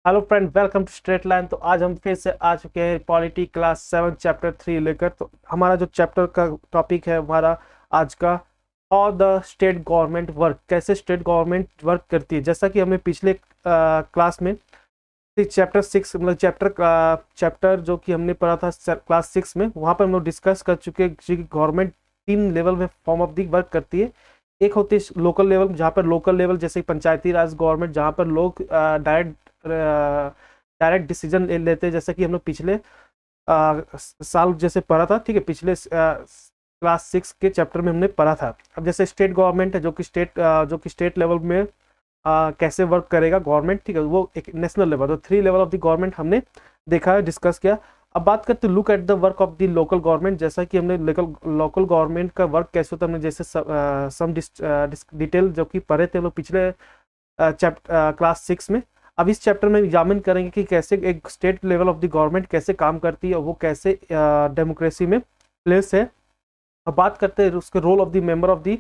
Hello friend, welcome to straight line. तो आज हम फिर से आ चुके हैं पॉलिटी क्लास 7 चैप्टर 3 लेकर। तो हमारा जो चैप्टर का टॉपिक है हमारा आज का, how the state government work, कैसे स्टेट गवर्नमेंट वर्क करती है। जैसा कि हमने पिछले क्लास में चैप्टर 6 मतलब चैप्टर जो कि हमने पढ़ा था क्लास 6 में, वहाँ पर हम लोग डिस्कस कर चुके हैं कि गवर्नमेंट 3 लेवल में फॉर्म ऑफ दी वर्क करती है। एक होती है लोकल लेवल, जहाँ पर लोकल लेवल जैसे पंचायती राज गवर्नमेंट, जहाँ पर लोग डायरेक्ट डिसीजन लेते हैं, जैसे कि हम लोग पिछले साल जैसे पढ़ा था। ठीक है, पिछले क्लास 6 के चैप्टर में हमने पढ़ा था। अब जैसे स्टेट गवर्नमेंट है, जो कि स्टेट लेवल में कैसे वर्क करेगा गवर्नमेंट, ठीक है, वो एक नेशनल लेवल, तो 3 लेवल ऑफ द गवर्नमेंट हमने देखा है, डिस्कस किया। अब बात करते हैं look at the work of the local government. जैसा कि हमने लोकल गवर्नमेंट का वर्क कैसे होता है, हमने जैसे सम डिटेल जो कि पढ़े थे हम लोग पिछले क्लास 6 में। अब इस चैप्टर में एग्जामिन करेंगे कि कैसे एक state level of the government कैसे काम करती है और वो कैसे डेमोक्रेसी में प्लेस है। अब बात करते हैं उसके role of the member of the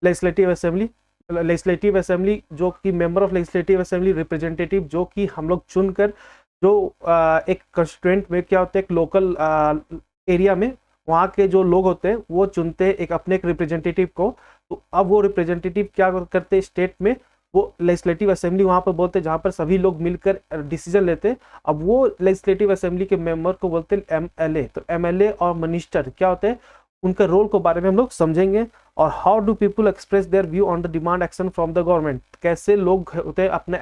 legislative assembly. Legislative assembly जो कि member of legislative assembly, representative जो कि हम लोग चुनकर, जो एक कंस्टिट्यूएंट में क्या होता है, एक लोकल एरिया में वहाँ के जो लोग होते हैं वो चुनते हैं अपने एक रिप्रेजेंटेटिव को। तो अब वो रिप्रेजेंटेटिव क्या करते हैं स्टेट में, वो लेजिस्लेटिव असेंबली वहाँ पर बोलते हैं जहाँ पर सभी लोग मिलकर डिसीजन लेते हैं। अब वो लेजिस्लेटिव असेंबली के मेंबर को बोलते हैं एमएलए। तो एमएलए और मिनिस्टर क्या होते हैं, उनका रोल के बारे में हम लोग समझेंगे। और how do people express their view on the demand action from the government, कैसे लोग होते हैं अपने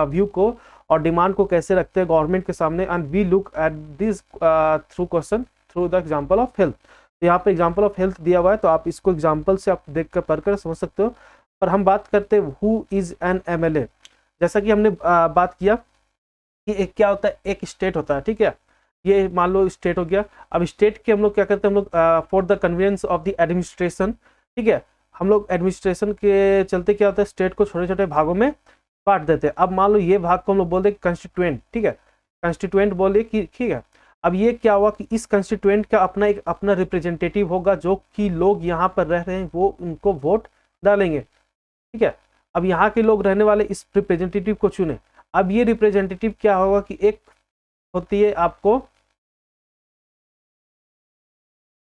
व्यू को और डिमांड को कैसे रखते हैं गवर्नमेंट के सामने। And we look at this through question through the example of health. तो यहाँ पे एग्जांपल ऑफ हेल्थ दिया हुआ है, तो आप इसको एग्जांपल से आप देख कर पढ़कर समझ सकते हो। पर हम बात करते हैं हु इज एन एमएलए। जैसा कि हमने बात किया कि एक क्या होता है, एक स्टेट होता है, ठीक है, ये मान लो स्टेट हो गया। अब स्टेट के हम लोग क्या करते हैं, हम लोग for the convenience of the administration, ठीक है, हम लोग एडमिनिस्ट्रेशन के चलते क्या होता है, स्टेट को छोटे छोटे भागों में बांट देते हैं। अब मान लो ये भाग को हम लोग बोल दे कंस्टिट्यूएंट, ठीक है, कंस्टिट्यूएंट बोले कि ठीक है। अब ये क्या हुआ कि इस कंस्टिट्यूएंट का अपना रिप्रेजेंटेटिव होगा, जो कि लोग यहाँ पर रह रहे हैं वो उनको वोट डालेंगे, ठीक है। अब यहाँ के लोग रहने वाले इस रिप्रेजेंटेटिव को चुने। अब ये रिप्रेजेंटेटिव क्या होगा कि एक होती है आपको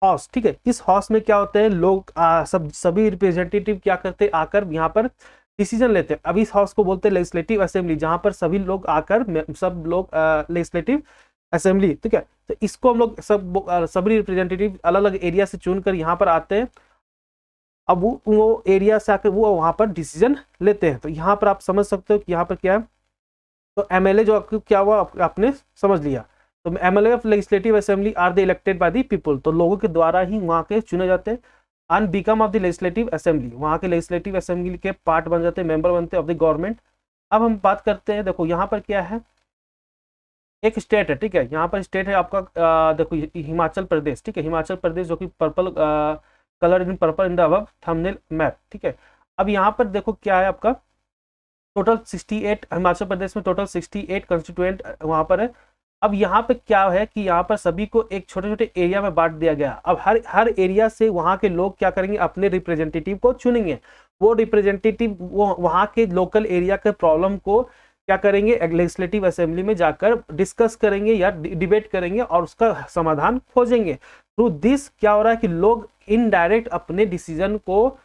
हाउस, ठीक है। इस हाउस में क्या होते हैं लोग, सभी रिप्रेजेंटेटिव क्या करते हैं, आकर यहाँ पर डिसीजन लेते हैं। अब इस हाउस को बोलते हैं लेजिस्लेटिव असेंबली, जहां पर सभी लोग आकर सब लोग लेजिस्लेटिव असेंबली, ठीक है। तो इसको हम लोग सभी रिप्रेजेंटेटिव अलग अलग एरिया से चुनकर यहाँ पर आते हैं। अब वो एरिया से आकर वो वहां पर डिसीजन लेते हैं। तो यहाँ पर आप समझ सकते हो कि यहाँ पर क्या है। तो एमएलए जो क्या हुआ आपने समझ लिया। तो MLA of legislative assembly are the elected by the people, तो लोगों के द्वारा ही वहां के चुने जाते हैं। And become of the legislative assembly, वहां के लेजिस्लेटिव असेंबली के पार्ट बन जाते हैं, मेंबर बनते हैं ऑफ द गवर्नमेंट। अब हम बात करते हैं, देखो यहाँ पर क्या है, एक स्टेट है, ठीक है, यहाँ पर स्टेट है आपका देखो हिमाचल प्रदेश, ठीक है, हिमाचल प्रदेश जो कि purple colour in purple in the above thumbnail map, ठीक है। अब यहाँ पर देखो क्या है आपका टोटल 68, हिमाचल प्रदेश में टोटल 68 कंस्टिट्यूएंट वहां पर है। अब यहाँ पे क्या है कि यहाँ पर सभी को एक छोटे छोटे एरिया में बांट दिया गया। अब हर हर एरिया से वहां के लोग क्या करेंगे, अपने रिप्रेजेंटेटिव को चुनेंगे। वो रिप्रेजेंटेटिव वो वहां के लोकल एरिया के प्रॉब्लम को क्या करेंगे, लेजिस्लेटिव असेंबली में जाकर डिस्कस करेंगे या डिबेट करेंगे और उसका समाधान खोजेंगे। थ्रू दिस क्या हो रहा है कि लोग इनडायरेक्ट अपने डिसीजन को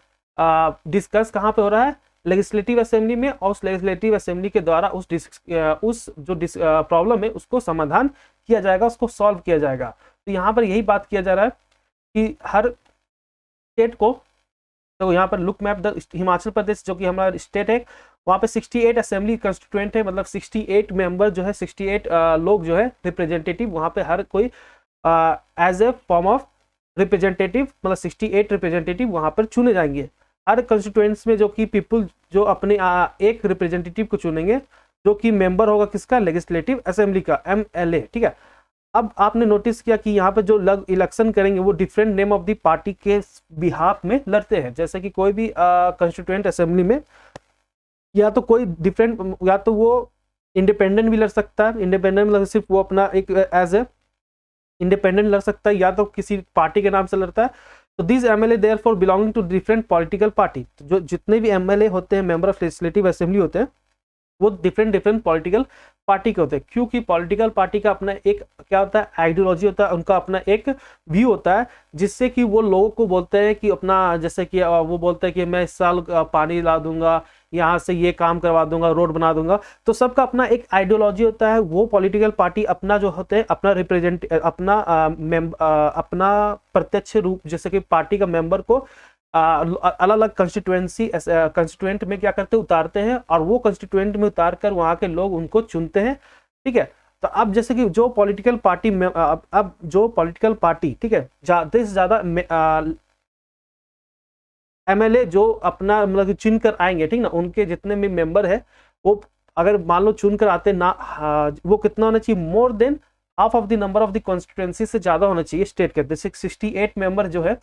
डिस्कस कहाँ पे हो रहा है, लेजिस्लेटिव असेंबली में, और उस लेजिस्लेटिव असेंबली के द्वारा उस जो प्रॉब्लम है उसको समाधान किया जाएगा, उसको सॉल्व किया जाएगा। तो यहाँ पर यही बात किया जा रहा है कि हर स्टेट को, तो यहाँ पर look map the Himachal Pradesh जो कि हमारा स्टेट है, वहाँ पे 68 असेंबली कंस्टिट्यूएंट है, मतलब 68 मेंबर जो है, 68 लोग जो है रिप्रेजेंटेटिव, वहाँ पे हर कोई as a form of representative, मतलब 68 रिप्रेजेंटेटिव वहाँ पर चुने जाएंगे। हर कंस्टिट्यूएंट्स में जो कि पीपल जो अपने एक रिप्रेजेंटेटिव को चुनेंगे, जो कि मेंबर होगा किसका, लेजिस्लेटिव असेंबली का, एमएलए, ठीक है। अब आपने नोटिस किया कि यहाँ पे जो इलेक्शन करेंगे वो different name of the party के बिहाफ में लड़ते हैं। जैसे कि कोई भी कंस्टिट्यूएंट असेंबली में या तो कोई डिफरेंट, या तो वो इंडिपेंडेंट भी लड़ सकता है, इंडिपेंडेंट मतलब सिर्फ वो अपना एक एज ए इंडिपेंडेंट लड़ सकता है, या तो किसी पार्टी के नाम से लड़ता है। तो this MLA therefore belonging to different political party, जो जितने भी एमएलए होते हैं, मेंबर ऑफ लेजिस्लेटिव असेंबली होते हैं, वो डिफरेंट पॉलिटिकल पार्टी के होते हैं, क्योंकि पॉलिटिकल पार्टी का अपना एक क्या होता है, आइडियोलॉजी होता है, उनका अपना एक व्यू होता है, जिससे कि वो लोगों को बोलते हैं कि अपना, जैसे कि वो बोलते हैं कि मैं इस साल पानी ला दूंगा, यहाँ से ये काम करवा दूंगा, रोड बना दूंगा। तो सबका अपना एक आइडियोलॉजी होता है। वो पॉलिटिकल पार्टी अपना जो होते हैं अपना रिप्रेजेंट अपना अपना प्रत्यक्ष रूप, जैसे कि पार्टी का मेंबर को अलग अलग कंस्टिट्यूएंट में क्या करते हैं, उतारते हैं, और वो कंस्टिट्यूएंट में उतार कर वहां के लोग उनको चुनते हैं। ठीक है, तो अब जैसे कि जो पॉलिटिकल पार्टी में अब जो पॉलिटिकल पार्टी, ठीक है, ज्यादा से ज्यादा एमएलए जो अपना मतलब चुन कर आएंगे, ठीक ना, उनके जितने भी मेंबर है वो अगर मान लो चुन कर आते ना, वो कितना होना चाहिए, more than half of the number of the constituency से ज्यादा होना चाहिए स्टेट के। जैसे 68 मेंबर जो है,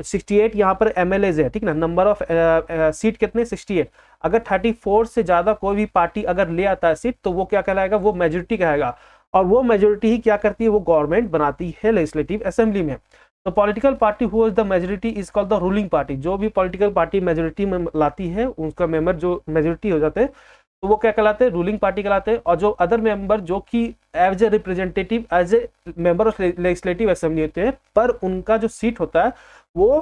68 यहाँ पर एमएलए है, ठीक ना, नंबर ऑफ सीट कितने, 68। अगर 34 से ज्यादा कोई भी पार्टी अगर ले आता है सीट, तो वो क्या कहलाएगा, वो मेजोरिटी कहेगा, और वो मेजोरिटी ही क्या करती है, वो गवर्नमेंट बनाती है लेजिस्लेटिव असेंबली में। तो political party who is the majority is called the ruling party. जो भी पॉलिटिकल पार्टी मेजोरिटी में लाती है, उसका मेंबर जो मेजोरिटी हो जाते हैं, तो वो क्या कहलाते हैं, रूलिंग पार्टी कहलाते हैं। और जो अदर मेंबर जो कि as a representative, as a member of legislative assembly होते हैं, पर उनका जो सीट होता है वो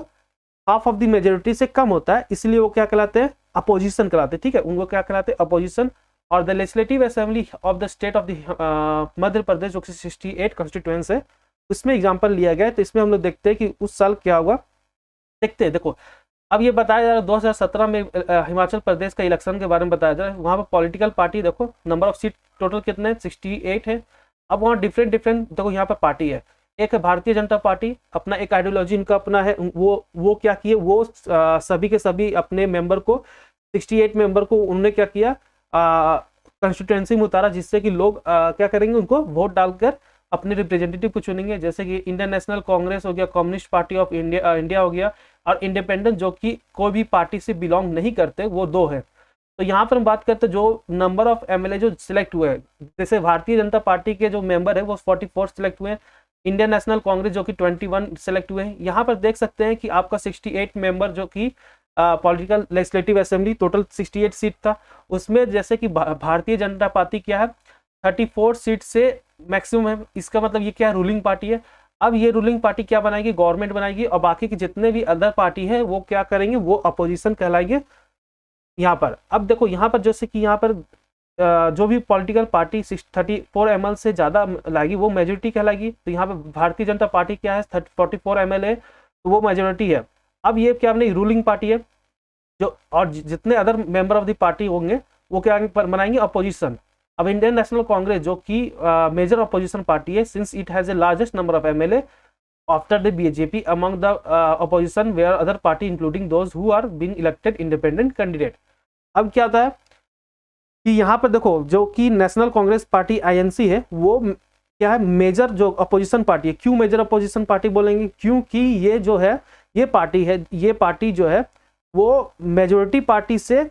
हाफ ऑफ द मेजोरिटी से कम होता है, इसलिए वो क्या कहलाते हैं, अपोजिशन कहलाते हैं। ठीक है, उनको क्या कहलाते हैं, अपोजिशन। और the legislative assembly of the state of the Madhya Pradesh, जो कि 68 कॉन्स्टिट्यूएंस है, उसमें एग्जाम्पल लिया गया है। तो इसमें हम लोग देखते हैं कि उस साल क्या हुआ, देखते हैं। देखो, अब ये बताया जा रहा है 2017 में हिमाचल प्रदेश का इलेक्शन के बारे में बताया जा रहा है। वहाँ पर पॉलिटिकल पार्टी, देखो नंबर ऑफ सीट टोटल कितने, 68 है। अब वहाँ डिफरेंट डिफरेंट, देखो यहाँ पर पार्टी है। एक है भारतीय जनता पार्टी, अपना एक आइडियोलॉजी इनका अपना है। वो क्या किए, वो सभी के सभी अपने मेंबर को, 68 मेंबर को उन्होंने क्या किया, कंस्टिट्यूएंसी में उतारा, जिससे कि लोग क्या करेंगे, उनको वोट डालकर अपने रिप्रेजेंटेटिव को चुनेंगे। जैसे कि इंडियन नेशनल कांग्रेस हो गया, कम्युनिस्ट पार्टी ऑफ इंडिया हो गया, और इंडिपेंडेंट जो कि कोई भी पार्टी से बिलोंग नहीं करते, वो दो है। तो यहाँ पर हम बात करते हैं जो नंबर ऑफ एमएलए जो सिलेक्ट हुए हैं, जैसे भारतीय जनता पार्टी के जो मेंबर है वो 44 सिलेक्ट हुए हैं। इंडियन नेशनल कांग्रेस जो कि 21 सिलेक्ट हुए हैं। यहाँ पर देख सकते हैं कि आपका 68 मेंबर जो कि political legislative assembly total 68 seat था, उसमें जैसे कि भारतीय जनता पार्टी क्या है, 34 सीट से मैक्सिमम है। इसका मतलब ये क्या है, रूलिंग पार्टी है। अब ये रूलिंग पार्टी क्या बनाएगी, गवर्नमेंट बनाएगी, और बाकी के जितने भी अदर पार्टी है वो क्या करेंगे, वो अपोजिशन कहलाएंगे यहाँ पर। अब देखो यहाँ पर जैसे कि यहाँ पर जो भी पॉलिटिकल पार्टी 34 एमएल से ज्यादा लाएगी वो मेजोरिटी कहलाएगी। तो यहाँ पर भारतीय जनता पार्टी क्या है, 44 एमएलए, तो वो मेजोरिटी है। अब ये क्या नहीं, रूलिंग पार्टी है जो, और जितने other member of the party होंगे वो क्या बनाएंगे, अपोजिशन। अब इंडियन नेशनल कांग्रेस जो कि मेजर अपोजिशन पार्टी है, since it has a largest number of MLA after the BJP among the opposition where other party including those who are being elected independent candidate. अब क्या होता है कि यहाँ पर देखो जो कि नेशनल कांग्रेस पार्टी आईएनसी है, वो क्या है, मेजर जो अपोजिशन पार्टी है। क्यों मेजर अपोजिशन पार्टी बोलेंगे, क्योंकि ये जो है, ये पार्टी जो है वो मेजोरिटी पार्टी से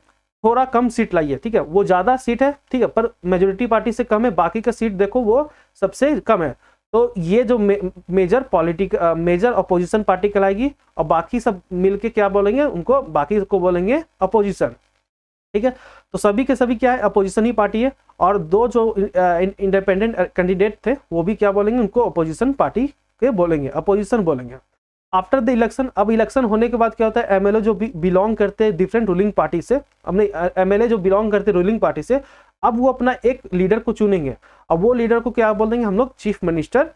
थोड़ा कम सीट लाई है। ठीक है, वो ज्यादा सीट है, ठीक है, पर मेजोरिटी पार्टी से कम है। बाकी का सीट देखो वो सबसे कम है। तो ये जो मेजर अपोजिशन पार्टी कहलाएगी, और बाकी सब मिलके क्या बोलेंगे, उनको बाकी को बोलेंगे अपोजिशन। ठीक है, तो सभी के सभी क्या है, अपोजिशन ही पार्टी है। और दो जो इंडिपेंडेंट कैंडिडेट थे वो भी क्या बोलेंगे, उनको अपोजिशन पार्टी के बोलेंगे, अपोजिशन बोलेंगे। आफ्टर द इलेक्शन, अब इलेक्शन होने के बाद क्या होता है, एमएलए जो बिलोंग करते हैं डिफरेंट रूलिंग पार्टी से, अपने एमएलए जो बिलोंग करते हैं रूलिंग पार्टी से, अब वो अपना एक लीडर को चुनेंगे। अब वो लीडर को क्या बोल देंगे हम लोग, चीफ मिनिस्टर।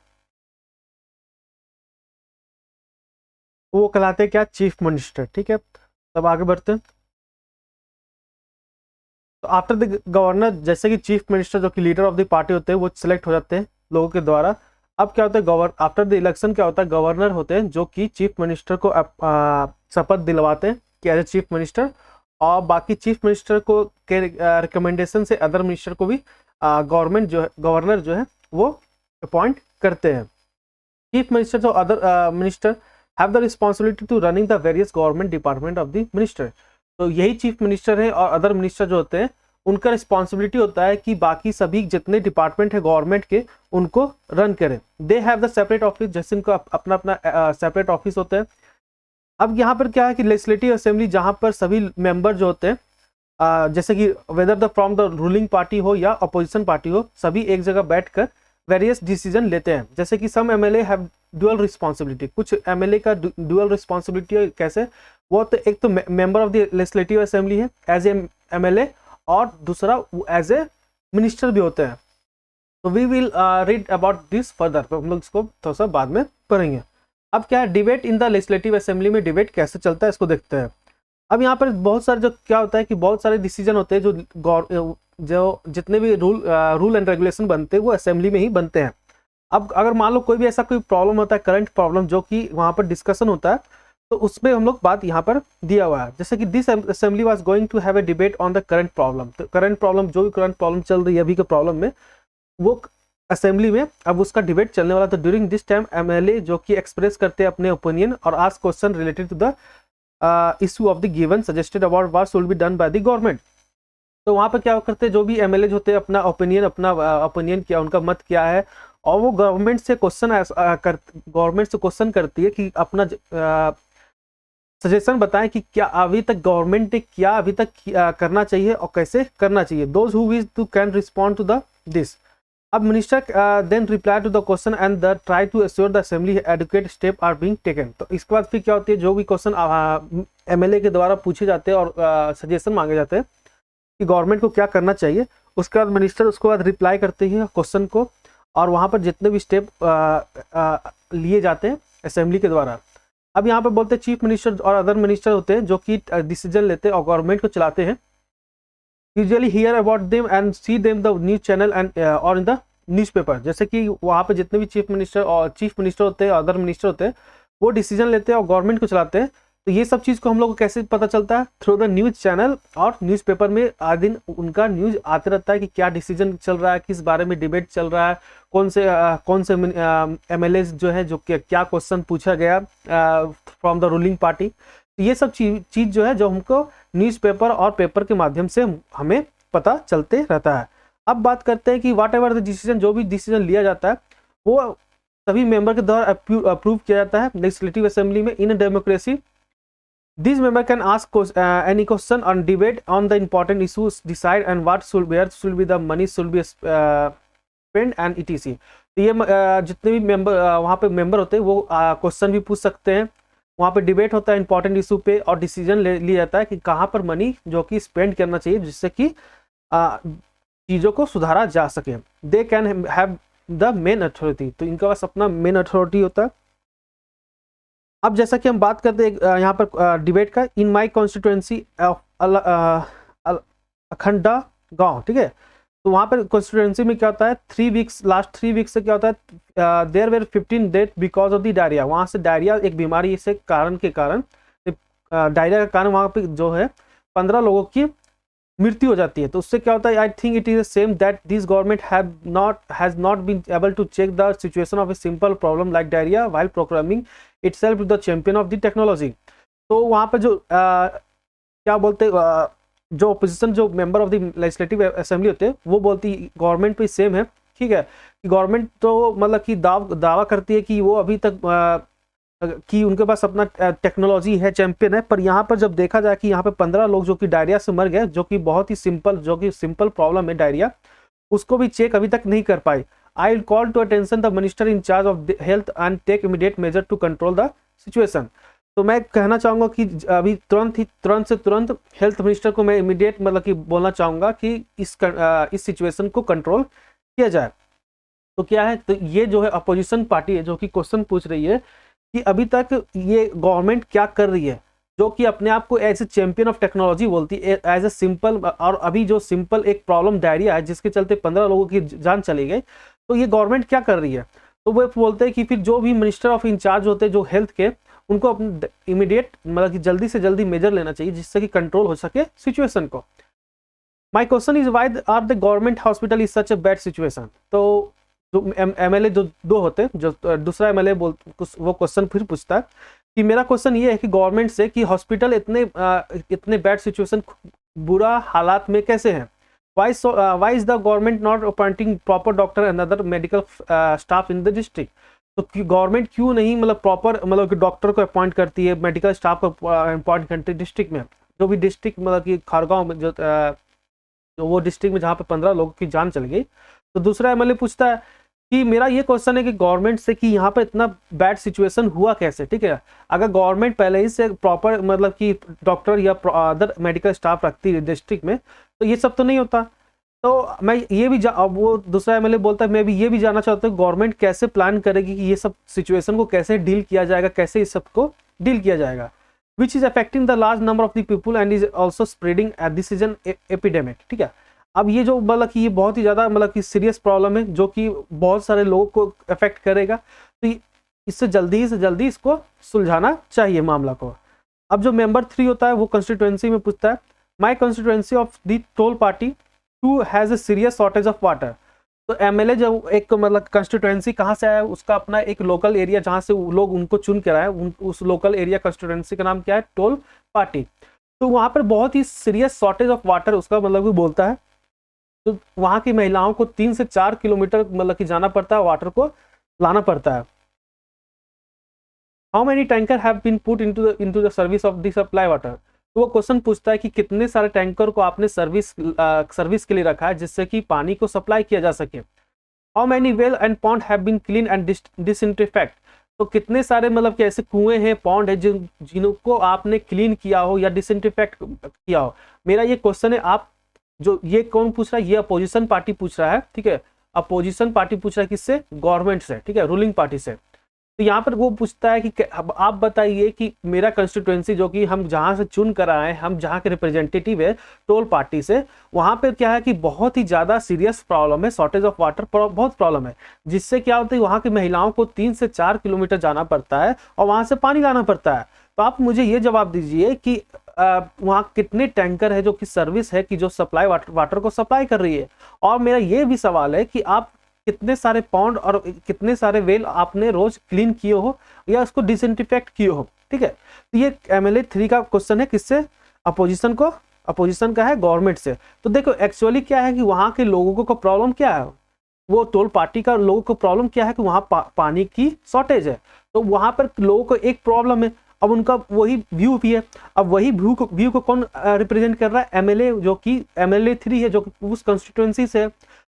वो कहलाते हैं क्या, चीफ मिनिस्टर। ठीक है, तब आगे बढ़ते हैं। तो आफ्टर द गवर्नर, जैसे कि चीफ मिनिस्टर जो कि लीडर ऑफ द पार्टी होते हैं, वो सिलेक्ट हो जाते हैं लोगों के द्वारा। अब क्या होता है, आफ्टर द इलेक्शन क्या होता है, गवर्नर होते हैं जो कि चीफ मिनिस्टर को शपथ दिलवाते हैं कि एज ए चीफ मिनिस्टर, और बाकी चीफ मिनिस्टर को के रिकमेंडेशन से अदर मिनिस्टर को भी गवर्नर जो है वो अपॉइंट करते हैं। चीफ मिनिस्टर जो other minister have the responsibility to running the various government department of the minister. तो यही चीफ मिनिस्टर है, और अदर मिनिस्टर जो होते हैं उनका रिस्पॉन्सिबिलिटी होता है कि बाकी सभी जितने डिपार्टमेंट है गवर्नमेंट के, उनको रन करें। They have the separate office, जैसे इनका अपना अपना सेपरेट ऑफिस होता है। अब यहाँ पर क्या है कि लेजिस्लेटिव असेंबली, जहाँ पर सभी मेंबर जो होते हैं जैसे कि whether the from the ruling party हो या अपोजिशन पार्टी हो, सभी एक जगह बैठकर वेरियस डिसीजन लेते हैं। जैसे कि some MLA have dual responsibility, कुछ एमएलए का ड्यूअल रिस्पॉन्सिबिलिटी है। कैसे? वो तो एक तो member of the legislative assembly है एज ए एमएलए, और दूसरा एज ए मिनिस्टर भी होते हैं। तो we will read about this further, तो हम लोग इसको थोड़ा सा बाद में पढ़ेंगे। अब क्या है, debate in the legislative assembly में डिबेट कैसे चलता है इसको देखते हैं। अब यहाँ पर बहुत सारे जो क्या होता है कि बहुत सारे डिसीजन होते हैं जो जितने भी रूल एंड रेगुलेशन बनते हैं वो असेंबली में ही बनते हैं। अब अगर मान लो कोई भी ऐसा कोई प्रॉब्लम होता है, करंट प्रॉब्लम, जो कि वहाँ पर डिस्कशन होता है, तो उसमें हम लोग बात यहाँ पर दिया हुआ है। जैसे कि this assembly was going to have a debate on the current problem, तो करंट प्रॉब्लम, जो भी करंट प्रॉब्लम चल रही है अभी के प्रॉब्लम में, वो असेंबली में अब उसका डिबेट चलने वाला था। ड्यूरिंग दिस टाइम एमएलए जो कि एक्सप्रेस करते हैं अपने ओपिनियन और ask question related to the issue of the given suggested about what should be done by the government. तो वहाँ पर क्या करते हैं, जो भी एमएलए होते हैं अपना ओपिनियन क्या, उनका मत क्या है, और वो गवर्नमेंट से क्वेश्चन करती है कि अपना सजेशन बताएं कि क्या अभी तक गवर्नमेंट ने क्या अभी तक करना चाहिए और कैसे करना चाहिए। Those who wish to can respond to the this. अब minister then reply to the question and the try to assure the assembly adequate step are being taken. तो इसके बाद फिर क्या होती है, जो भी क्वेश्चन एमएलए के द्वारा पूछे जाते हैं और सजेशन मांगे जाते हैं कि गवर्नमेंट को क्या करना चाहिए, उसके बाद मिनिस्टर उसके बाद रिप्लाई करते हैं क्वेश्चन को, और वहाँ पर जितने भी स्टेप लिए जाते हैं असेंबली के द्वारा। अब यहाँ पर बोलते हैं चीफ मिनिस्टर और अदर मिनिस्टर होते हैं जो कि डिसीजन लेते हैं और गवर्नमेंट को चलाते हैं। Usually here about them and see them the news channel and और इन द न्यूज़पेपर। जैसे कि वहाँ पे जितने भी चीफ मिनिस्टर होते हैं, अदर मिनिस्टर होते हैं, वो डिसीजन लेते हैं और गवर्नमेंट को चलाते हैं। तो ये सब चीज़ को हम लोग को कैसे पता चलता है? थ्रू द न्यूज़ चैनल और न्यूज़पेपर में आए दिन उनका न्यूज़ आते रहता है कि क्या डिसीजन चल रहा है, किस बारे में डिबेट चल रहा है, कौन से एमएलए जो है जो क्या क्वेश्चन पूछा गया फ्रॉम द रूलिंग पार्टी। तो ये सब चीज़ जो है जो हमको न्यूज़पेपर और पेपर के माध्यम से हमें पता चलते रहता है। अब बात करते हैं कि वाट एवर द डिसीजन, जो भी डिसीजन लिया जाता है वो सभी मेंबर के द्वारा अप्रूव किया जाता है लेजिस्लेटिव असेंबली में। In democracy this member can ask any question on debate on the important issues, decide and what where should be the money should be spend and ETC. तो ये जितने भी मेंबर वहाँ पे मेंबर होते हैं वो क्वेश्चन भी पूछ सकते हैं, वहाँ पे डिबेट होता है इंपॉर्टेंट इशू पे, और डिसीजन लिया जाता है कि कहाँ पर मनी जो कि स्पेंड करना चाहिए जिससे कि चीज़ों को सुधारा जा सके। They can have the main authority, तो इनका पास अपना मेन अथॉरिटी होता है। अब जैसा कि हम बात करते हैं यहाँ पर डिबेट का, इन माई कॉन्स्टिट्यूएंसी अखंडा गांव, ठीक है, तो वहाँ पर कॉन्स्टिट्यूएंसी में क्या होता है, लास्ट 3 वीक्स से क्या होता है, there were 15 death because of the diarrhoea. वहाँ से डायरिया एक बीमारी से डायरिया के कारण वहाँ पे जो है 15 लोगों की मृत्यु हो जाती है। तो उससे क्या होता है, I think it is same that this government has not been able to check the situation of a simple problem like diarrhoea while proclaiming itself to the champion of the technology. तो वहाँ पर जो क्या बोलते जो opposition जो member of the legislative assembly होते हैं वो बोलती गवर्नमेंट पे सेम है, ठीक है, कि गवर्नमेंट तो मतलब कि दावा करती है कि वो अभी तक कि उनके पास अपना टेक्नोलॉजी है, चैंपियन है, पर यहाँ पर जब देखा जाए कि यहाँ पे 15 लोग जो कि डायरिया से मर गए, जो कि बहुत ही सिंपल प्रॉब्लम है डायरिया, उसको भी चेक अभी तक नहीं कर पाए। I will call to attention the minister in charge of health and take immediate measure to control the situation. तो मैं कहना चाहूँगा कि अभी तुरंत हेल्थ मिनिस्टर को मैं इमीडिएट मतलब कि बोलना चाहूँगा कि इस सिचुएशन को कंट्रोल किया जाए। तो क्या है, तो ये जो है अपोजिशन पार्टी है जो कि क्वेश्चन पूछ रही है कि अभी तक ये गवर्नमेंट क्या कर रही है, जो कि अपने आप को as a champion of technology बोलती है, एज ए सिंपल, और अभी जो सिंपल एक प्रॉब्लम डायरिया है जिसके चलते 15 लोगों की जान चली गई, तो ये गवर्नमेंट क्या कर रही है। तो वो बोलते हैं कि फिर जो भी मिनिस्टर ऑफ इंचार्ज होते हैं जो हेल्थ के, उनको अपने इमीडिएट मतलब कि जल्दी से जल्दी मेजर लेना चाहिए जिससे कि कंट्रोल हो सके सिचुएशन को। My question is why are the government hospital is such a bad situation. तो जो एमएलए जो दो होते हैं, जो दूसरा एमएलए वो क्वेश्चन फिर पूछता है कि मेरा क्वेश्चन ये है कि गवर्नमेंट से कि हॉस्पिटल इतने बैड सिचुएशन, बुरा हालात में कैसे हैं। Why is the government not appointing proper doctor and other medical staff in the district. तो गवर्नमेंट क्यों नहीं मतलब प्रॉपर मतलब कि डॉक्टर को अपॉइंट करती है, मेडिकल स्टाफ को अपॉइंट करती है डिस्ट्रिक्ट में, जो भी डिस्ट्रिक्ट मतलब कि खारगांव में जो वो डिस्ट्रिक्ट में जहाँ पे 15 लोगों की जान चली गई। तो दूसरा एमएलए पूछता है कि मेरा ये क्वेश्चन है कि गवर्नमेंट से कि यहाँ पर इतना बैड सिचुएशन हुआ कैसे, ठीक है। अगर गवर्नमेंट पहले ही से प्रॉपर मतलब कि डॉक्टर या अदर मेडिकल स्टाफ रखती है डिस्ट्रिक्ट में तो ये सब तो नहीं होता। तो मैं ये भी अब वो दूसरा एमएलए बोलता है मैं भी ये भी जानना चाहता हूँ गवर्नमेंट कैसे प्लान करेगी कि ये सब सिचुएशन को कैसे डील किया जाएगा, कैसे इस सब को डील किया जाएगा, which is affecting the large number of the people and is also spreading this is an epidemic, ठीक है। अब ये जो मतलब कि ये बहुत ही ज़्यादा मतलब कि सीरियस प्रॉब्लम है जो कि बहुत सारे लोगों को अफेक्ट करेगा, तो इससे जल्दी से जल्दी इसको सुलझाना चाहिए मामला को। अब जो मेंबर 3 होता है वो कंस्टिट्यूएंसी में पूछता है my constituency of the toll party too has a serious shortage of water. तो एमएलए जो एक मतलब कंस्टिट्यूएंसी कहाँ से आया, उसका अपना एक लोकल एरिया जहाँ से लोग उनको चुन कर आए, उस लोकल एरिया कंस्टिट्यूएंसी का नाम क्या है, टोल पार्टी। तो वहाँ पर बहुत ही सीरियस शॉर्टेज ऑफ वाटर उसका मतलब भी बोलता है। तो वहाँ की महिलाओं को 3 से 4 किलोमीटर मतलब कि जाना पड़ता है, वाटर को लाना पड़ता है। How many tanker have been put into the service of the supply water. तो वो क्वेश्चन पूछता है कि कितने सारे टैंकर को आपने सर्विस के लिए रखा है जिससे कि पानी को सप्लाई किया जा सके। How many well and pond have been clean and disinfect. तो कितने सारे मतलब कि ऐसे कुएं हैं, पॉन्ड है जिनको आपने क्लीन किया हो या डिसइंफेक्ट किया हो। मेरा ये क्वेश्चन है, आप जो ये कौन पूछ रहा है, ये अपोजिशन पार्टी पूछ रहा है, ठीक है। अपोजिशन पार्टी पूछ रहा है किससे, गवर्नमेंट से, ठीक है, रूलिंग पार्टी से। तो यहाँ पर वो पूछता है कि आप बताइए कि मेरा कंस्टिट्यूएंसी जो कि हम जहाँ से चुन कर आए, हम जहाँ के रिप्रेजेंटेटिव है टोल पार्टी से, वहाँ पर क्या है कि बहुत ही ज़्यादा सीरियस प्रॉब्लम है, शॉर्टेज ऑफ वाटर बहुत प्रॉब्लम है, जिससे क्या होता है वहाँ की महिलाओं को 3 से 4 किलोमीटर जाना पड़ता है और वहाँ से पानी लाना पड़ता है। तो आप मुझे ये जवाब दीजिए कि वहाँ कितने टैंकर है जो कि सर्विस है कि जो सप्लाई वाटर को सप्लाई कर रही है। और मेरा ये भी सवाल है कि आप कितने सारे पॉन्ड और कितने सारे वेल आपने रोज क्लीन किए हो या उसको डिसइंफेक्ट किए हो, ठीक है। तो ये एमएलए 3 का क्वेश्चन है, किससे, अपोजिशन को, अपोजिशन का है गवर्नमेंट से। तो देखो एक्चुअली क्या है कि वहाँ के लोगों को प्रॉब्लम क्या है, वो टोल पार्टी का लोगों को प्रॉब्लम क्या है कि वहाँ पानी की शॉर्टेज है। तो वहाँ पर लोगों को एक प्रॉब्लम है, अब उनका वही व्यू भी है। अब वही व्यू को कौन रिप्रेजेंट कर रहा है, एमएलए, जो कि एमएलए 3 है जो कि उस कंस्टिट्यूएंसी से है।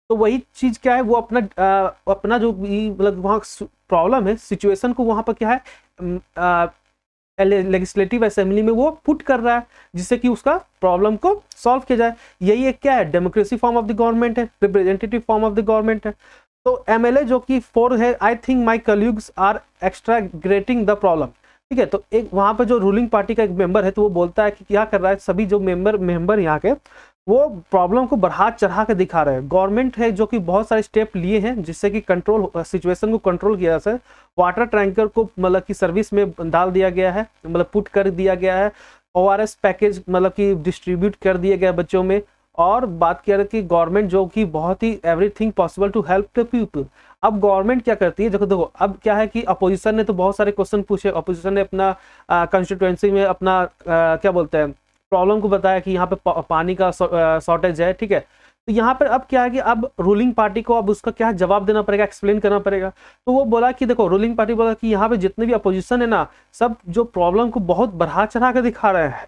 तो वही चीज क्या है, वो अपना जो मतलब वहाँ प्रॉब्लम है, सिचुएशन को वहाँ पर क्या है लेजिस्लेटिव असेंबली में वो पुट कर रहा है जिससे कि उसका प्रॉब्लम को सॉल्व किया जाए। यही एक क्या है, democracy form of the government है, representative form of the government है। तो एमएलए जो कि 4 है, I think my colleagues are exaggerating the problem, ठीक है। तो एक वहाँ पर जो रूलिंग पार्टी का एक मेंबर है तो वो बोलता है कि क्या कर रहा है, सभी जो मेंबर यहाँ के वो प्रॉब्लम को बढ़ा चढ़ा के दिखा रहे हैं। गवर्नमेंट है जो कि बहुत सारे स्टेप लिए हैं जिससे कि कंट्रोल सिचुएशन को कंट्रोल किया जा सके। वाटर टैंकर को मतलब कि सर्विस में डाल दिया गया है, मतलब पुट कर दिया गया है। ORS पैकेज मतलब कि डिस्ट्रीब्यूट कर दिया गया बच्चों में। और बात किया कि गवर्नमेंट जो कि बहुत ही everything possible to help the people. अब गवर्नमेंट क्या करती है, देखो अब क्या है कि अपोजिशन ने तो बहुत सारे क्वेश्चन पूछे, अपोजिशन ने अपना कंस्टिट्यूएंसी में अपना क्या बोलते हैं प्रॉब्लम को बताया कि यहाँ पे पानी का शॉर्टेज है, ठीक है। तो यहाँ पर अब क्या है कि अब रूलिंग पार्टी को अब उसका क्या जवाब देना पड़ेगा, एक्सप्लेन करना पड़ेगा। तो वो बोला कि देखो रूलिंग पार्टी बोला कि यहाँ पे जितने भी अपोजिशन है ना, सब जो प्रॉब्लम को बहुत बढ़ा चढ़ा कर दिखा रहे हैं।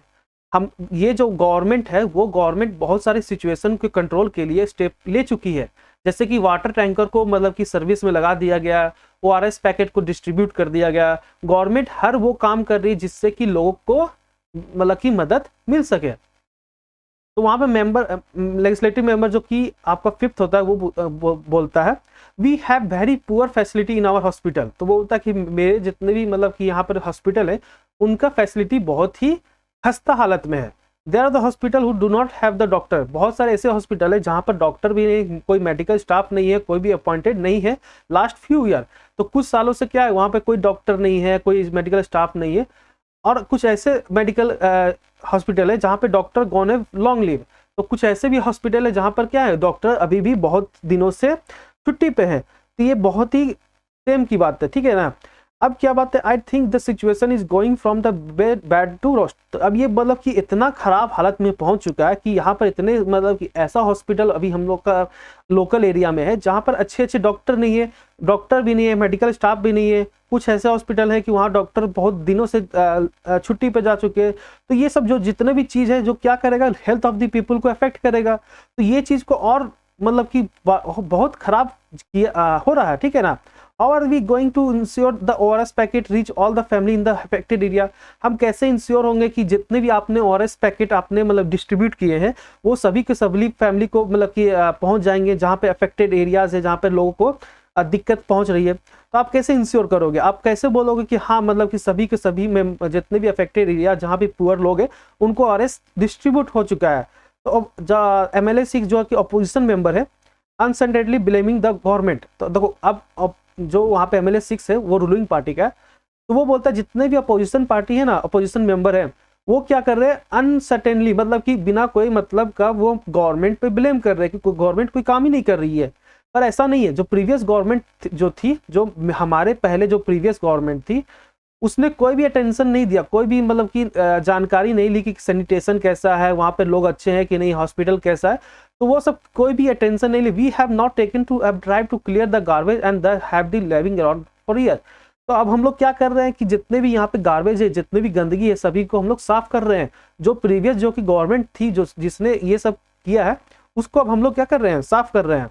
हम ये जो गवर्नमेंट है वो गवर्नमेंट बहुत सारी सिचुएशन के कंट्रोल के लिए स्टेप ले चुकी है, जैसे कि वाटर टैंकर को मतलब कि सर्विस में लगा दिया गया, ORS पैकेट को डिस्ट्रीब्यूट कर दिया गया। गवर्नमेंट हर वो काम कर रही है जिससे कि लोगों को मतलब की मदद मिल सके। तो वहां पे मेंबर लेजिस्लेटिव मेंबर जो कि आपका 5th होता है वो बोलता है we have very poor facility in our hospital. तो वो बोलता है कि मेरे जितने भी मतलब कि यहाँ पर हॉस्पिटल है उनका फैसिलिटी बहुत ही खस्ता हालत में है। There are the hospital who do not have the doctor. बहुत सारे ऐसे हॉस्पिटल है जहाँ पर डॉक्टर भी नहीं, कोई मेडिकल स्टाफ नहीं है, कोई भी अपॉइंटेड नहीं है लास्ट फ्यू ईयर। तो कुछ सालों से क्या है वहाँ पे कोई डॉक्टर नहीं है, कोई मेडिकल स्टाफ नहीं है। और कुछ ऐसे मेडिकल हॉस्पिटल है जहाँ पे डॉक्टर गॉन है लॉन्ग लीव। तो कुछ ऐसे भी हॉस्पिटल है जहाँ पर क्या है डॉक्टर अभी भी बहुत दिनों से छुट्टी पे है। तो ये बहुत ही सेम की बात है, ठीक है ना। अब क्या बात है, I think the situation is going from the bad to worst. तो अब ये मतलब कि इतना खराब हालत में पहुंच चुका है कि यहाँ पर इतने मतलब कि ऐसा हॉस्पिटल अभी हम लोग का लोकल एरिया में है जहाँ पर अच्छे डॉक्टर नहीं है, डॉक्टर भी नहीं है, मेडिकल स्टाफ भी नहीं है, कुछ ऐसे हॉस्पिटल है कि वहाँ डॉक्टर बहुत दिनों से छुट्टी पे जा चुके हैं। तो ये सब जो जितने भी चीज़ है जो क्या करेगा, हेल्थ ऑफ द पीपल को अफेक्ट करेगा। तो ये चीज़ को और मतलब कि बहुत खराब हो रहा है, ठीक है ना। How are we going to ensure the ORS packet reach all the family in the affected area? हम कैसे इंश्योर होंगे कि जितने भी आपने ORS पैकेट आपने मतलब डिस्ट्रीब्यूट किए हैं वो सभी के सभी फैमिली को मतलब कि पहुंच जाएंगे, जहां पे अफेक्टेड एरियाज है, जहां पे लोगों को दिक्कत पहुंच रही है। तो आप कैसे इंश्योर करोगे, आप कैसे बोलोगे कि हाँ मतलब कि सभी के सभी में जितने भी अफेक्टेड एरिया जहाँ भी पुअर लोग हैं उनको ORS डिस्ट्रीब्यूट हो चुका है। तो अब MLA 6 जो कि अपोजिशन मेंबर है अनसंडेडली ब्लेमिंग द गवर्नमेंट। तो देखो अब जो वहाँ पे MLA 6 है वो रूलिंग पार्टी का है, तो वो बोलता है जितने भी अपोजिशन पार्टी है ना, अपोजिशन मेंबर है, वो क्या कर रहे हैं अनसर्टेनली, मतलब कि बिना कोई मतलब का वो गवर्नमेंट पे ब्लेम कर रहे हैं कि गवर्नमेंट कोई काम ही नहीं कर रही है। पर ऐसा नहीं है। जो प्रीवियस गवर्नमेंट जो थी, जो हमारे पहले जो प्रीवियस गवर्नमेंट थी, उसने कोई भी अटेंशन नहीं दिया, कोई भी मतलब कि जानकारी नहीं ली कि सैनिटेशन कैसा है, वहाँ पे लोग अच्छे हैं कि नहीं, हॉस्पिटल कैसा है। तो वो सब कोई भी अटेंशन नहीं ली। We have not taken to drive to clear the garbage and the have the living around for year. तो अब हम लोग क्या कर रहे हैं कि जितने भी यहाँ पे गार्बेज है, जितने भी गंदगी है, सभी को हम लोग साफ कर रहे हैं। जो प्रीवियस जो कि गवर्नमेंट थी जो जिसने ये सब किया है, उसको अब हम लोग क्या कर रहे हैं, साफ कर रहे हैं।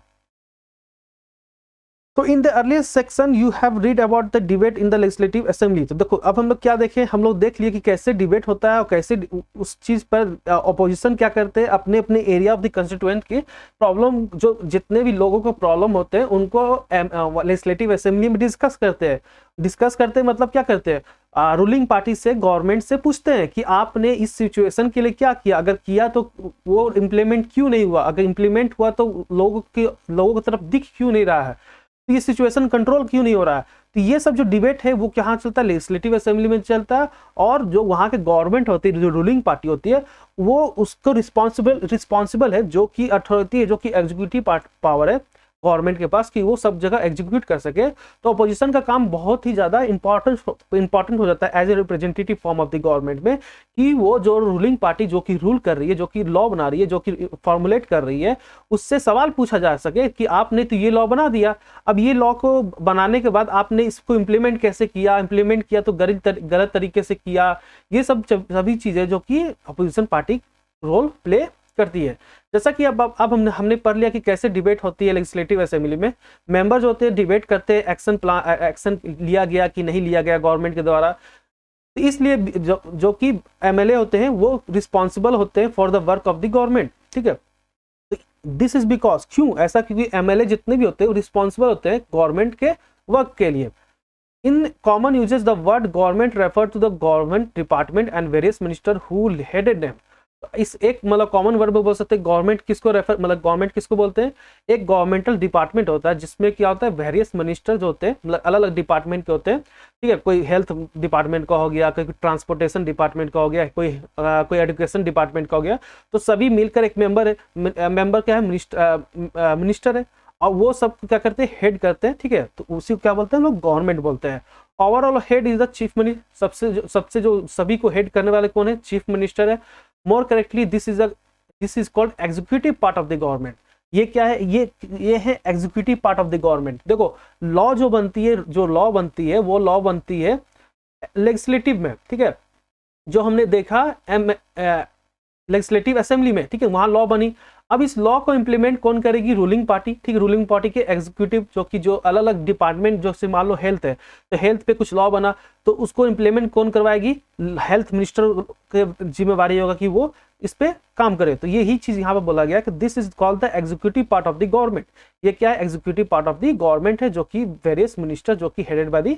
तो इन the earlier section you have read about the debate in the legislative assembly. तो देखो अब हम लोग क्या देखें, हम लोग देख लिए कि कैसे डिबेट होता है और कैसे उस चीज पर अपोजिशन क्या करते हैं, अपने अपने एरिया ऑफ द कंस्टिट्यूएंट की प्रॉब्लम, जो जितने भी लोगों को प्रॉब्लम होते हैं उनको लेजिस्लेटिव असेंबली में डिस्कस करते हैं। डिस्कस करते हैं मतलब क्या करते हैं, रूलिंग पार्टी से, गवर्नमेंट से पूछते हैं कि आपने इस सिचुएशन के लिए क्या किया, अगर किया तो वो इम्प्लीमेंट क्यों नहीं हुआ, अगर इम्प्लीमेंट हुआ तो लोगों की तरफ दिख क्यों नहीं रहा है, तो ये सिचुएशन कंट्रोल क्यों नहीं हो रहा है। तो ये सब जो डिबेट है वो कहाँ चलता है, लेजिस्लेटिव असेंबली में चलता है। और जो वहाँ के गवर्नमेंट होती है, जो रूलिंग पार्टी होती है, वो उसको रिस्पॉन्सिबल है, जो कि अथॉरिटी है, जो कि एग्जीक्यूटिव पावर है गवर्नमेंट के पास, कि वो सब जगह एग्जीक्यूट कर सके। तो अपोजिशन का काम बहुत ही ज्यादा इंपॉर्टेंट हो जाता है as a representative form of the government में, कि वो जो रूलिंग पार्टी जो कि रूल कर रही है, जो कि लॉ बना रही है, जो कि फॉर्मुलेट कर रही है, उससे सवाल पूछा जा सके कि आपने तो ये लॉ बना दिया, अब ये लॉ को बनाने के बाद आपने इसको इम्प्लीमेंट कैसे किया, इम्प्लीमेंट किया तो गलत तरीके से किया। ये सब सभी चीजें जो कि अपोजिशन पार्टी रोल प्ले करती है। जैसा कि अब हमने पढ़ लिया कि कैसे डिबेट होती है लेजिस्लेटिव असेंबली में। मेंबर्स होते हैं, डिबेट करते हैं, एक्शन लिया गया कि नहीं लिया गया गवर्नमेंट के द्वारा। तो इसलिए जो कि MLA होते हैं वो रिस्पॉन्सिबल होते हैं for the work of the government, ठीक है। दिस इज बिकॉज, क्यों ऐसा, क्योंकि MLA जितने भी होते हैं रिस्पॉन्सिबल होते हैं गवर्नमेंट के वर्क के लिए। In common usages the word government refer to the government department and various minister who headed them. इस एक मतलब कॉमन वर्ड बोल सकते हैं गवर्नमेंट किसको रेफर, मतलब गवर्नमेंट किसको बोलते हैं, एक गवर्नमेंटल डिपार्टमेंट होता है जिसमें क्या होता है, वेरियस मिनिस्टर जो होते हैं, मतलब अलग अलग डिपार्टमेंट के होते हैं, ठीक है। कोई हेल्थ डिपार्टमेंट का हो गया, कोई ट्रांसपोर्टेशन डिपार्टमेंट का हो गया, कोई एजुकेशन डिपार्टमेंट का हो गया। तो सभी मिलकर एक मेंबर है, मेंबर क्या है, मिनिस्टर है, और वो सब क्या करते हैं, हेड करते हैं, ठीक है। तो उसी को क्या बोलते हैं लोग, गवर्नमेंट बोलते हैं। Overall head is the chief minister, सबसे जो सभी को हेड करने वाले कौन है, चीफ मिनिस्टर है। More correctly this is called executive part of the government. ये क्या है, ये है executive part of the government. देखो लॉ जो बनती है, वो लॉ बनती है लेजिस्लेटिव में, ठीक है। जो हमने देखा लेजिस्लेटिव असेंबली में, ठीक है, वहां लॉ बनी। अब इस लॉ को इंप्लीमेंट कौन करेगी, रूलिंग पार्टी, ठीक है। रूलिंग पार्टी के एग्जीक्यूटिव जो अलग अलग डिपार्टमेंट, जो से मान लो हेल्थ है तो हेल्थ पे कुछ लॉ बना, तो उसको इंप्लीमेंट कौन करवाएगी, हेल्थ मिनिस्टर की जिम्मेवारी होगा कि वो इस पे काम करे। तो यही चीज यहाँ पे बोला गया कि this is called the executive part of the government. ये क्या है, executive part of the government है, जो कि वेरियस मिनिस्टर जो कि headed by the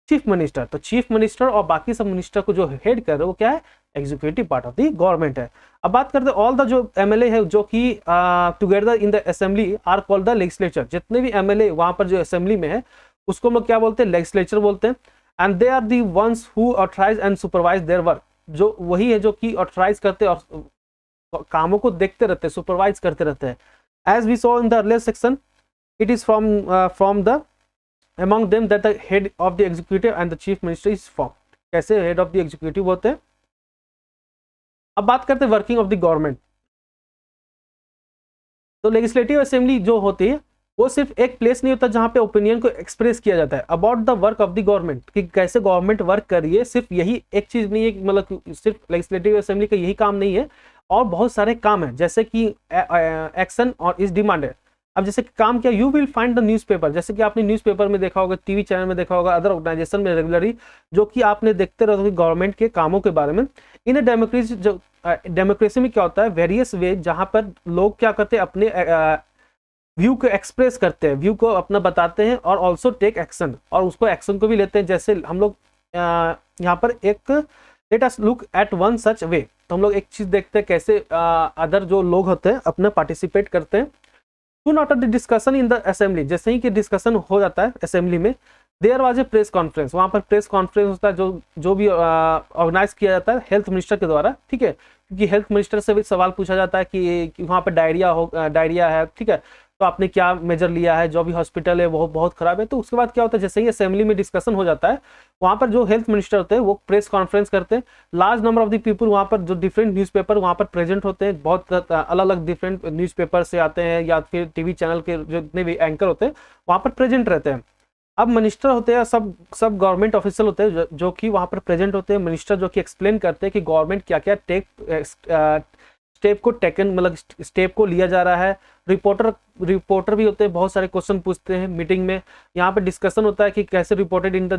chief minister. तो चीफ मिनिस्टर और बाकी सब मिनिस्टर को जो हेड कर रहे हैं वो क्या है, executive part of the government है। अब बात करते हैं ऑल द जो MLA है जो कि together in the assembly are called the legislature. जितने भी MLA वहां पर जो असेंबली में है उसको हम लोग क्या बोलते हैं, लेजिस्लेचर बोलते हैं। And they are the ones who authorise and supervise their work. जो वही है जो कि ऑथराइज करते और कामों को देखते रहते हैं, सुपरवाइज करते रहते हैं। As we saw in the earlier section, it is from the among them that the head of the executive and the chief minister is formed। कैसे हेड ऑफ द एग्जीक्यूटिव होते हैं। अब बात करते हैं वर्किंग ऑफ द गवर्नमेंट। तो legislative assembly जो होती है वो सिर्फ एक प्लेस नहीं होता जहाँ पे ओपिनियन को एक्सप्रेस किया जाता है about the work of the government, कि कैसे गवर्नमेंट वर्क कर रही है। सिर्फ यही एक चीज नहीं है, मतलब सिर्फ लेजिस्लेटिव असेंबली का यही काम नहीं है, और बहुत सारे काम है, जैसे कि एक्शन और इज डिमांडेड। अब जैसे कि काम क्या, you will find the newspaper, जैसे कि आपने न्यूज़पेपर में देखा होगा, टीवी चैनल में देखा होगा, अदर ऑर्गेनाइजेशन में रेगुलरली जो कि आपने देखते रहते हो गवर्नमेंट के कामों के बारे में। इन अ डेमोक्रेसी, जो डेमोक्रेसी में क्या होता है, वेरियस वे, जहाँ पर लोग क्या करते हैं, अपने व्यू को एक्सप्रेस करते हैं, व्यू को अपना बताते हैं, और ऑल्सो टेक एक्शन, और उसको एक्शन को भी लेते हैं। जैसे हम लोग यहाँ पर एक let us look at one such way, तो हम लोग एक चीज देखते हैं कैसे अदर जो लोग होते हैं अपना पार्टिसिपेट करते हैं। To not the discussion in the assembly, जैसे ही कि डिस्कशन हो जाता है असेंबली में, there was a press conference, वहाँ पर प्रेस कॉन्फ्रेंस होता है जो भी ऑर्गेनाइज किया जाता है हेल्थ मिनिस्टर के द्वारा, ठीक है, क्योंकि हेल्थ मिनिस्टर से भी सवाल पूछा जाता है कि वहाँ पर डायरिया है, ठीक है, तो आपने क्या मेजर लिया है, जो भी हॉस्पिटल है वो बहुत खराब है। तो उसके बाद क्या होता है, जैसे ही असेंबली में डिस्कशन हो जाता है, वहाँ पर जो हेल्थ मिनिस्टर होते हैं वो प्रेस कॉन्फ्रेंस करते हैं। Large number of the people, वहाँ पर जो डिफरेंट न्यूज़पेपर वहाँ पर प्रेजेंट होते हैं, बहुत अलग अलग डिफरेंट न्यूज़पेपर से आते हैं, या फिर टीवी चैनल के जितने भी एंकर होते हैं वहाँ पर प्रेजेंट रहते हैं। अब मिनिस्टर होते हैं, सब सब गवर्नमेंट ऑफिशियल होते हैं जो कि वहाँ पर प्रेजेंट होते हैं। मिनिस्टर जो कि एक्सप्लेन करते हैं कि गवर्नमेंट क्या क्या स्टेप को टेकन, मतलब स्टेप को लिया जा रहा है। रिपोर्टर भी होते हैं, बहुत सारे क्वेश्चन पूछते हैं मीटिंग में। यहाँ पे डिस्कशन होता है कि कैसे रिपोर्टेड इन द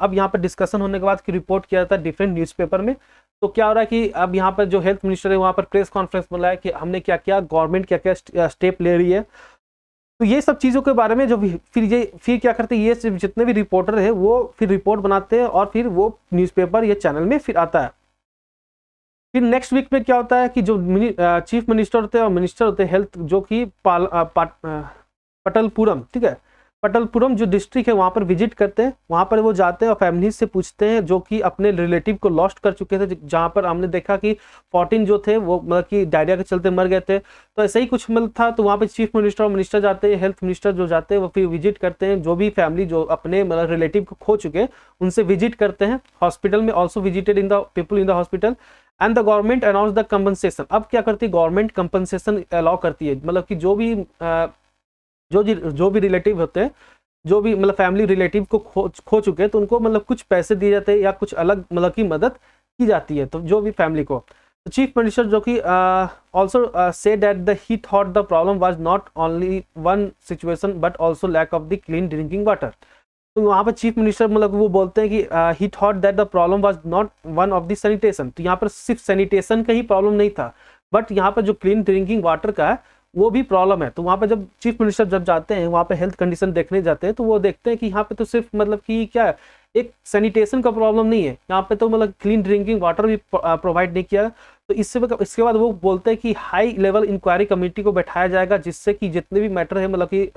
अब यहाँ पे डिस्कशन होने के बाद कि रिपोर्ट किया जाता है डिफरेंट न्यूज़पेपर में। तो क्या हो रहा है कि अब यहाँ पर जो हेल्थ मिनिस्टर है वहाँ पर प्रेस कॉन्फ्रेंस बोला है कि हमने क्या क्या, गवर्नमेंट क्या क्या स्टेप ले रही है। तो ये सब चीज़ों के बारे में जो फिर क्या करते हैं, ये जितने भी रिपोर्टर है वो फिर रिपोर्ट बनाते हैं, और फिर वो न्यूज़पेपर या चैनल में फिर आता है। फिर नेक्स्ट वीक में क्या होता है कि जो चीफ मिनिस्टर होते हैं और मिनिस्टर होते हैं हेल्थ, जो कि पटलपुरम, ठीक है, पटलपुरम जो डिस्ट्रिक्ट है वहाँ पर विजिट करते हैं। वहाँ पर वो जाते हैं और फैमिली से पूछते हैं जो कि अपने रिलेटिव को लॉस्ट कर चुके थे, जहाँ पर हमने देखा कि 14 जो थे वो मतलब कि डायरिया के चलते मर गए थे। तो ऐसे ही कुछ मतलब था। तो वहाँ पर चीफ मिनिस्टर और मिनिस्टर जाते हैं, हेल्थ मिनिस्टर जो जाते हैं वो फिर विजिट करते हैं, जो भी फैमिली जो अपने मतलब रिलेटिव को खो चुके उनसे विजिट करते हैं। हॉस्पिटल में also visited in the people in the hospital and the government announce the compensation. अब क्या करती है गवर्नमेंट, कंपनसेशन अलाउ करती है, मतलब कि जो भी रिलेटिव होते हैं, जो भी मतलब फैमिली रिलेटिव को खो चुके हैं, तो उनको मतलब कुछ पैसे दिए जाते हैं या कुछ अलग मतलब की मदद की जाती है, तो जो भी फैमिली को। तो चीफ मिनिस्टर जो कि also said that the he thought the problem was not only one situation but also lack of the clean drinking water. तो वहाँ पर चीफ मिनिस्टर मतलब वो बोलते हैं कि ही thought that the problem was not one of the sanitation. तो यहाँ पर सिर्फ सैनिटेशन का ही प्रॉब्लम नहीं था, बट यहाँ पर जो क्लीन ड्रिंकिंग वाटर का है वो भी प्रॉब्लम है। तो वहाँ पर जब चीफ मिनिस्टर जब जाते हैं वहाँ पे हेल्थ कंडीशन देखने जाते हैं, तो वो देखते हैं कि यहाँ पे तो सिर्फ मतलब कि क्या है, एक सैनिटेशन का प्रॉब्लम नहीं है, यहाँ पे तो मतलब क्लीन ड्रिंकिंग वाटर भी प्रोवाइड नहीं किया। तो इसके बाद वो बोलते हैं कि हाई लेवल इंक्वायरी कमेटी को बैठाया जाएगा, जिससे कि जितने भी मैटर है मतलब कि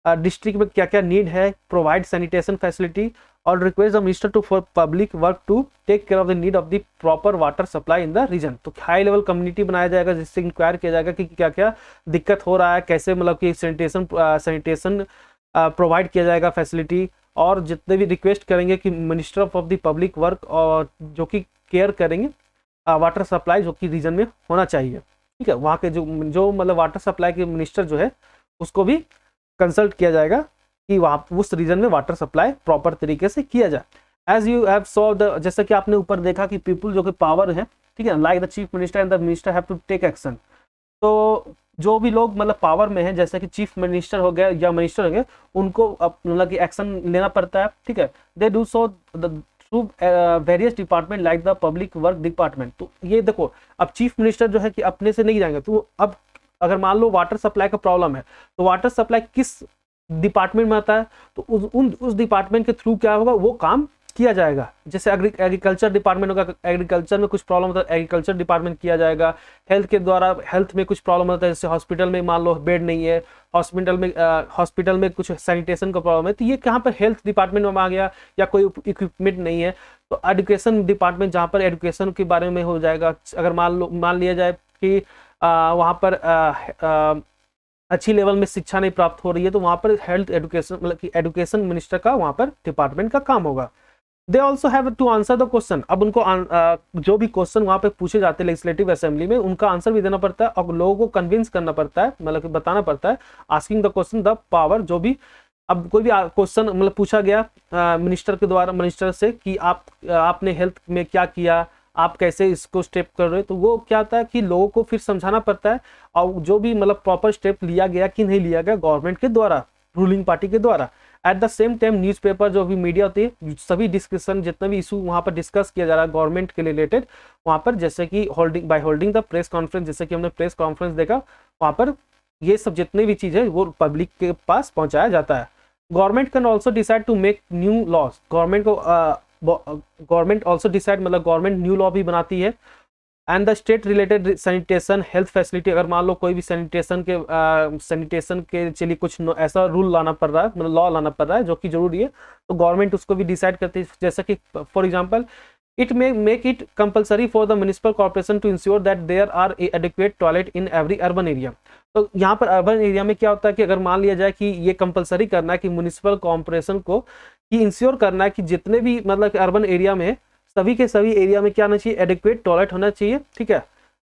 डिस्ट्रिक्ट में क्या क्या नीड है, प्रोवाइड सैनिटेशन फैसिलिटी, और request the minister to for public work to take care of the need of the proper water supply in the region. तो हाई लेवल कम्युनिटी बनाया जाएगा, जिससे इंक्वायर किया जाएगा कि क्या क्या दिक्कत हो रहा है, कैसे मतलब कि सैनिटेशन प्रोवाइड किया जाएगा फैसिलिटी, और जितने भी रिक्वेस्ट करेंगे कि minister of the public work और जो कि केयर करेंगे वाटर सप्लाई जो कि रीजन में होना चाहिए, ठीक है। वहाँ के जो मतलब वाटर सप्लाई के मिनिस्टर जो है उसको भी कंसल्ट किया जाएगा कि वहाँ उस रीजन में वाटर सप्लाई प्रॉपर तरीके से किया जाए। As you have saw the, जैसा कि आपने ऊपर देखा कि पीपल जो कि पावर है, ठीक है, like the chief minister and the minister have to take action. तो जो भी लोग मतलब पावर में है, जैसे कि चीफ मिनिस्टर हो गए या मिनिस्टर हो गए, उनको मतलब कि एक्शन लेना पड़ता है, ठीक है। They do so through various department like the public work department. तो ये देखो, अब चीफ मिनिस्टर जो है कि अपने से नहीं जाएंगे, तो अब अगर मान लो वाटर सप्लाई का प्रॉब्लम है, तो वाटर सप्लाई किस डिपार्टमेंट में आता है, तो उस डिपार्टमेंट के थ्रू क्या होगा, वो काम किया जाएगा। जैसे एग्रीकल्चर डिपार्टमेंट होगा, एग्रीकल्चर में कुछ प्रॉब्लम होता है, एग्रीकल्चर डिपार्टमेंट किया जाएगा। हेल्थ के द्वारा हेल्थ में कुछ प्रॉब्लम होता है, जैसे हॉस्पिटल में मान लो बेड नहीं है, हॉस्पिटल में कुछ सैनिटेशन का प्रॉब्लम है, तो ये कहाँ पर हेल्थ डिपार्टमेंट में आ गया, या कोई इक्विपमेंट नहीं है तो एजुकेशन डिपार्टमेंट, जहाँ पर एजुकेशन के बारे में हो जाएगा। अगर मान लिया जाए कि वहाँ पर अच्छी लेवल में शिक्षा नहीं प्राप्त हो रही है, तो वहाँ पर हेल्थ एजुकेशन मतलब कि एजुकेशन मिनिस्टर का वहाँ पर डिपार्टमेंट का काम होगा। They also have to answer the question. अब उनको जो भी क्वेश्चन वहां पे पूछे जाते हैं लेजिस्लेटिव असेंबली में, उनका आंसर भी देना पड़ता है और लोगों को कन्विंस करना पड़ता है, मतलब कि बताना पड़ता है, asking the question the power, जो भी अब कोई भी क्वेश्चन मतलब पूछा गया मिनिस्टर के द्वारा, मिनिस्टर से कि आपने हेल्थ में क्या किया, आप कैसे इसको स्टेप कर रहे हो, तो वो क्या होता है कि लोगों को फिर समझाना पड़ता है, और जो भी मतलब प्रॉपर स्टेप लिया गया कि नहीं लिया गया गवर्नमेंट के द्वारा, रूलिंग पार्टी के द्वारा। At the same time newspaper जो भी मीडिया होती है, सभी डिस्कशन जितना भी इशू वहाँ पर डिस्कस किया जा रहा है गवर्नमेंट के रिलेटेड, वहाँ पर जैसे कि होल्डिंग द प्रेस कॉन्फ्रेंस, जैसे कि हमने प्रेस कॉन्फ्रेंस देखा, वहाँ पर ये सब जितनी भी चीज़ है वो पब्लिक के पास पहुँचाया जाता है। Government can also decide to make new laws, government also decide मतलब गवर्नमेंट न्यू लॉ भी बनाती है। And the state related sanitation health facility, अगर मान लो कोई भी सैनिटेशन के चलिए कुछ ऐसा रूल लाना पड़ रहा है, मतलब लॉ लाना पड़ रहा है जो कि जरूरी है, तो गवर्नमेंट उसको भी डिसाइड करती है। जैसा कि for example it may make it compulsory for the municipal corporation to ensure that there are adequate toilet in every urban area. तो यहाँ पर अर्बन एरिया में क्या होता है कि अगर मान लिया जाए कि ये कंपलसरी करना है कि म्युनिसिपल कॉर्पोरेशन को कि इंश्योर करना है कि जितने भी मतलब अर्बन एरिया में सभी के सभी एरिया में क्या होना चाहिए, एडिक्वेट टॉयलेट होना चाहिए, ठीक है,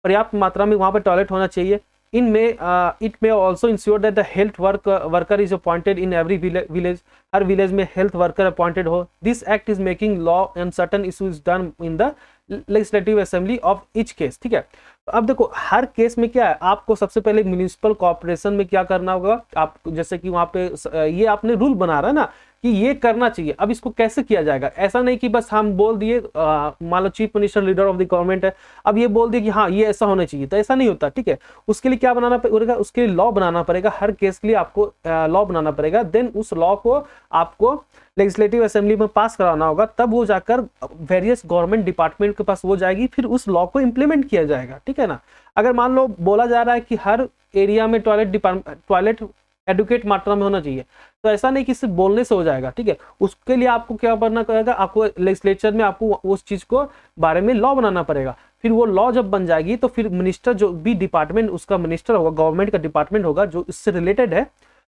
पर्याप्त मात्रा में वहाँ पर टॉयलेट होना चाहिए। It may also ensure that the health worker is appointed in every village, her village में हेल्थ वर्कर अपॉइंटेड हो। This act is making law and certain issues done in the legislative assembly of each case, ठीक है। तो अब देखो हर case में क्या है, आपको सबसे पहले म्युनिसिपल कॉर्पोरेशन में क्या करना होगा, आप जैसे कि वहाँ पे ये आपने रूल बना रहा है ना कि ये करना चाहिए, अब इसको कैसे किया जाएगा, ऐसा नहीं कि बस हम बोल दिए, मान लो chief minister leader of the government है, अब ये बोल दिए कि हाँ ये ऐसा होना चाहिए, तो ऐसा नहीं होता, ठीक है। उसके लिए क्या बनाना पड़ेगा, उसके लिए लॉ बनाना पड़ेगा, हर केस के लिए आपको लॉ बनाना पड़ेगा, देन उस लॉ को आपको लेजिस्लेटिव असेंबली में पास कराना होगा, तब वो जाकर वेरियस गवर्नमेंट डिपार्टमेंट के पास वो जाएगी, फिर उस लॉ को इंप्लीमेंट किया जाएगा, ठीक है ना। अगर मान लो बोला जा रहा है कि हर एरिया में टॉयलेट एडुकेट मात्रा में होना चाहिए, तो ऐसा नहीं कि सिर्फ बोलने से हो जाएगा, ठीक है। उसके लिए आपको क्या करना पड़ेगा, आपको लेजिस्लेचर में आपको उस चीज को बारे में लॉ बनाना पड़ेगा। फिर वो लॉ जब बन जाएगी तो फिर मिनिस्टर जो भी डिपार्टमेंट उसका मिनिस्टर होगा, गवर्नमेंट का डिपार्टमेंट होगा जो इससे रिलेटेड है,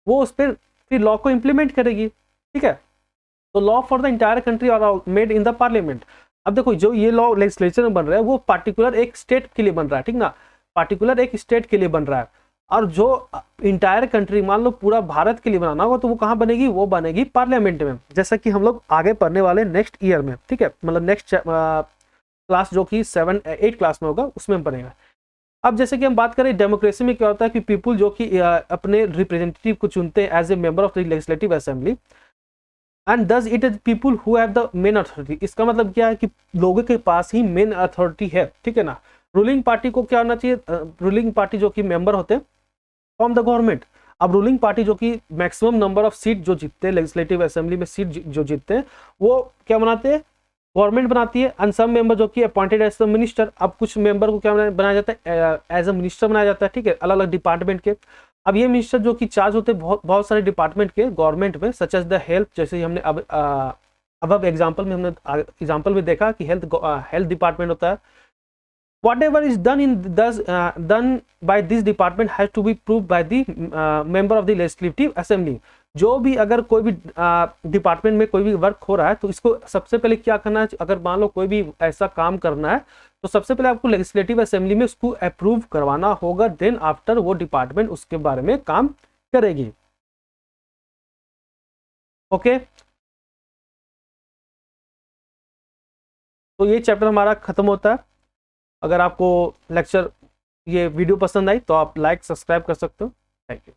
वो उस पर फिर लॉ को इंप्लीमेंट करेगी, ठीक है। तो law for the entire country are made in the parliament. अब देखो जो ये लॉ लेजिस्लेचर में बन रहा है वो पार्टिकुलर एक स्टेट के लिए बन रहा है, ठीक ना, पार्टिकुलर एक स्टेट के लिए बन रहा है। और जो इंटायर कंट्री मान लो पूरा भारत के लिए बनाना होगा तो वो कहाँ बनेगी, वो बनेगी पार्लियामेंट में, जैसा कि हम लोग आगे पढ़ने वाले नेक्स्ट ईयर में, ठीक है, मतलब नेक्स्ट क्लास जो कि 7-8 क्लास में होगा उसमें बनेगा। अब जैसे कि हम बात करें डेमोक्रेसी में क्या होता है कि पीपुल जो कि अपने रिप्रेजेंटेटिव को चुनते हैं as a member of the legislative assembly, and thus it is people who have the main authority. इसका मतलब क्या है कि लोगों के पास ही मेन अथॉरिटी है, ठीक है ना। रूलिंग पार्टी को क्या होना चाहिए, रूलिंग पार्टी जो कि मेंबर होते हैं फ्रॉम द गवर्नमेंट। अब रूलिंग पार्टी जो कि मैक्सिमम नंबर ऑफ सीट जो जीतते हैं लेजिस्लेटिव असेंबली में, सीट जो जीतते हैं वो क्या बनाते हैं, गवर्नमेंट बनाती है। एंड सम मेंबर जो कि अपॉइंटेड एज द मिनिस्टर, अब कुछ मेंबर को क्या बनाया जाता है, एज अ मिनिस्टर बनाया जाता है, ठीक है, अलग अलग डिपार्टमेंट के। अब ये मिनिस्टर जो कि चार्ज होते हैं बहुत सारे डिपार्टमेंट के गवर्नमेंट में, सच एज द हेल्थ, जैसे हमने अब एग्जाम्पल में हमने एग्जाम्पल में देखा कि हेल्थ डिपार्टमेंट होता है। Whatever is done by this department has to be proved by the member of the legislative assembly। जो भी अगर कोई भी डिपार्टमेंट में कोई भी वर्क हो रहा है तो इसको सबसे पहले क्या करना है, अगर मान लो कोई भी ऐसा काम करना है तो सबसे पहले आपको लेजिस्लेटिव असेंबली में उसको अप्रूव करवाना होगा, देन आफ्टर वो डिपार्टमेंट उसके बारे में काम करेगी। ओके, तो ये चैप्टर हमारा खत्म होता है। अगर आपको लेक्चर ये वीडियो पसंद आई तो आप लाइक सब्सक्राइब कर सकते हो। Thank you.